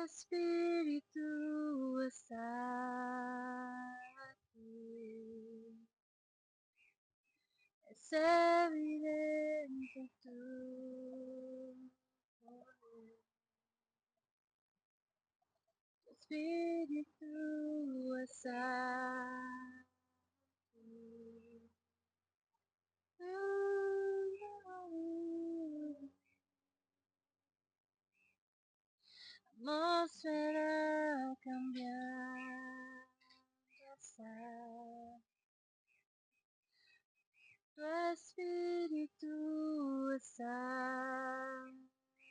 Espíritu está aquí, es evidente tu poder. Espíritu está aquí. Atmósfera cambiando está. Tu espíritu está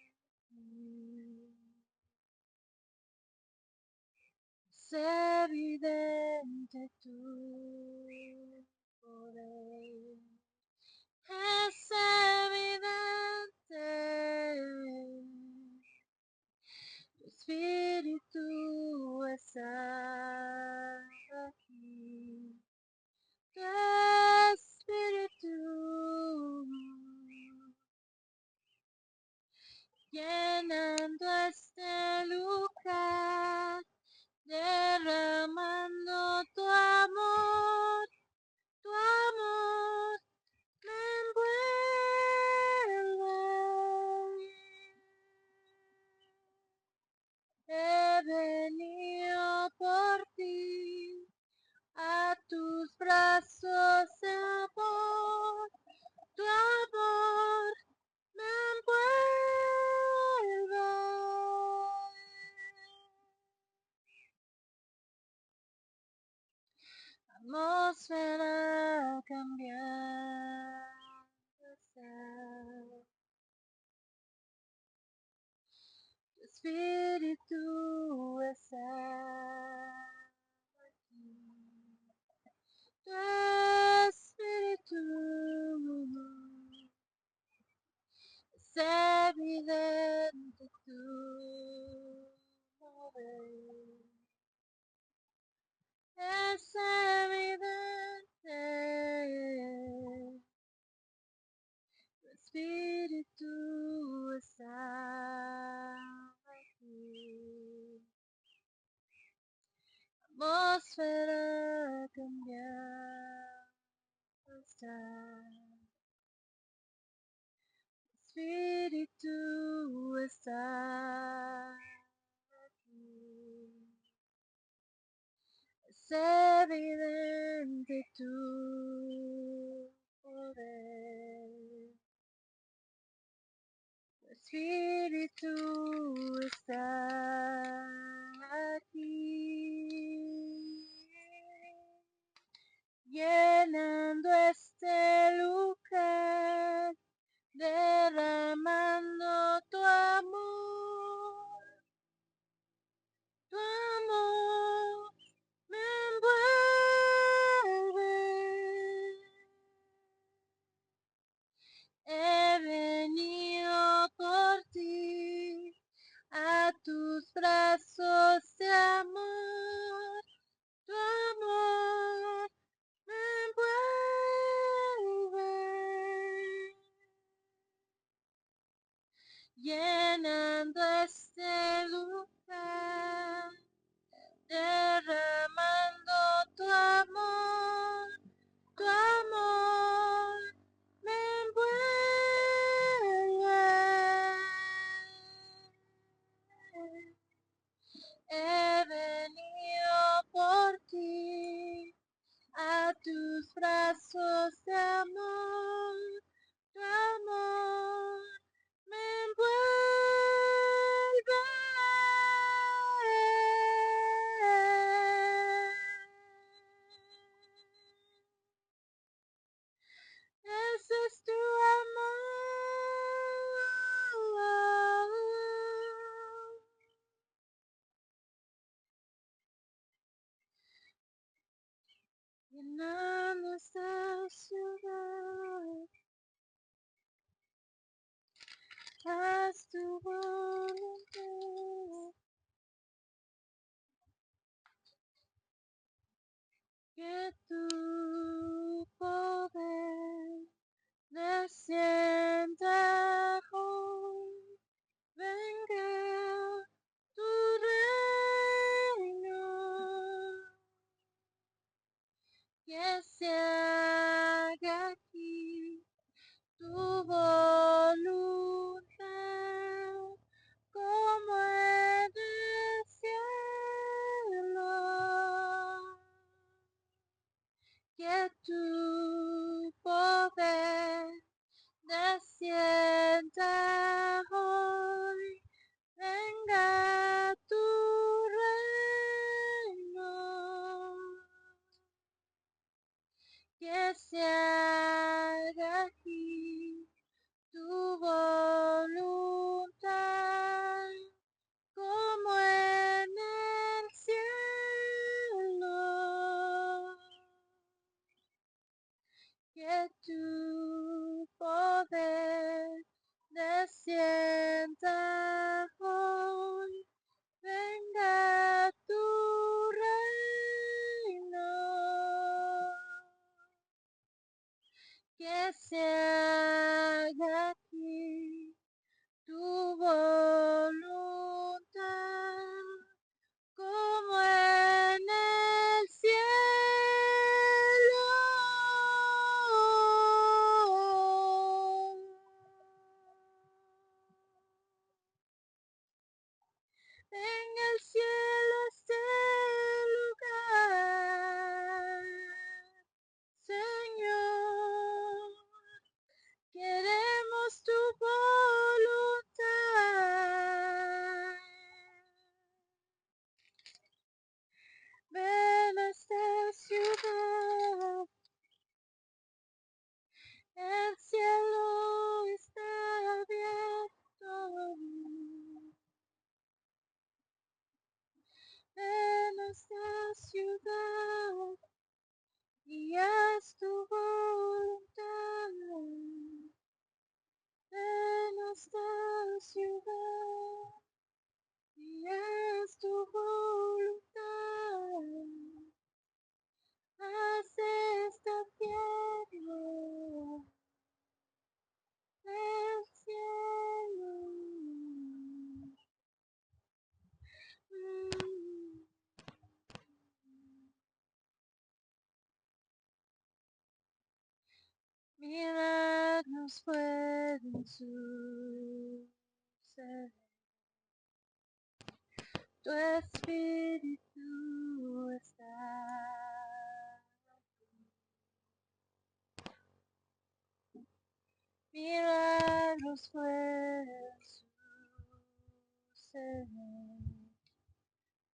aquí. Es evidente tu poder. Es evidente. Tu espíritu está aquí. Tu espíritu llenando este lugar, derramando tu amor me envuelve. He venido por ti, a tus brazos de amor, tu amor me envuelve. Atmósfera cambiando está. Tu espíritu está aquí. Tu espíritu es evidente tu mover. Es evidente tu espíritu está aquí. Atmósfera cambiando está. Espíritu está aquí. Es evidente tu poder. Tu espíritu está aquí, llenando este lugar, derramando tu amor me envuelve. He venido por ti, a tus brazos de amor, tu amor me envuelve, llenando este lugar, derramando tu amor me envuelve. He venido por ti, a tus brazos de amor, tu amor me envuelve. haz tu voluntad, que tu poder descienda hoy, venga tu reino, que se haga aquí tu voluntad, como en el cielo, que tu poder descienda hoy, venga tu reino, que se haga aquí tu voluntad, como en el cielo, que tu poder descienda hoy, venga tu reino, que se haga aquí tu voluntad, como en el cielo. En el cielo este lugar, Señor, queremos tu voluntad. Ven a esta ciudad, el cielo está abierto. En esta ciudad y haz tu voluntad. En esta ciudad y haz tu voluntad. Haz esta tierra el cielo. Milagros pueden suceder. Tu espíritu está aquí. Milagros pueden suceder.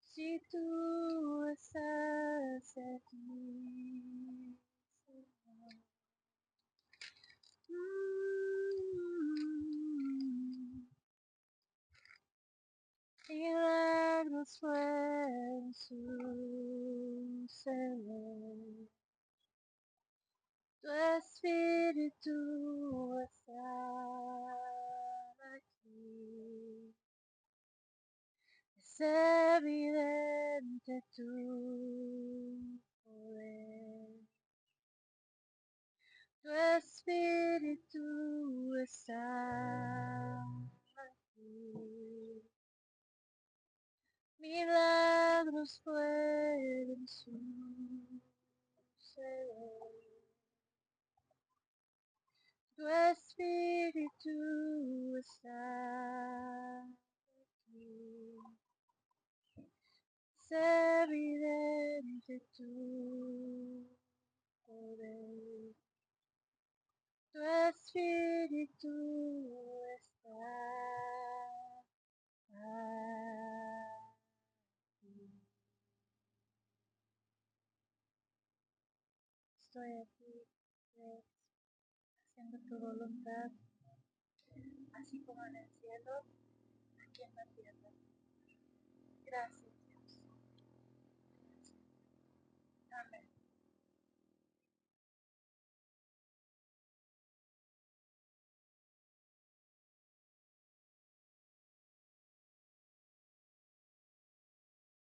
Si tú estás aquí, Señor. Milagros pueden suceder. Tu espíritu está aquí. Es evidente tu poder. Tu espíritu está aquí. Milagros pueden suceder. Tu espíritu está aquí. Es evidente tu poder. Tu espíritu está aquí. Estoy aquí, pues, haciendo tu voluntad, así como en el cielo, aquí en la tierra. Gracias.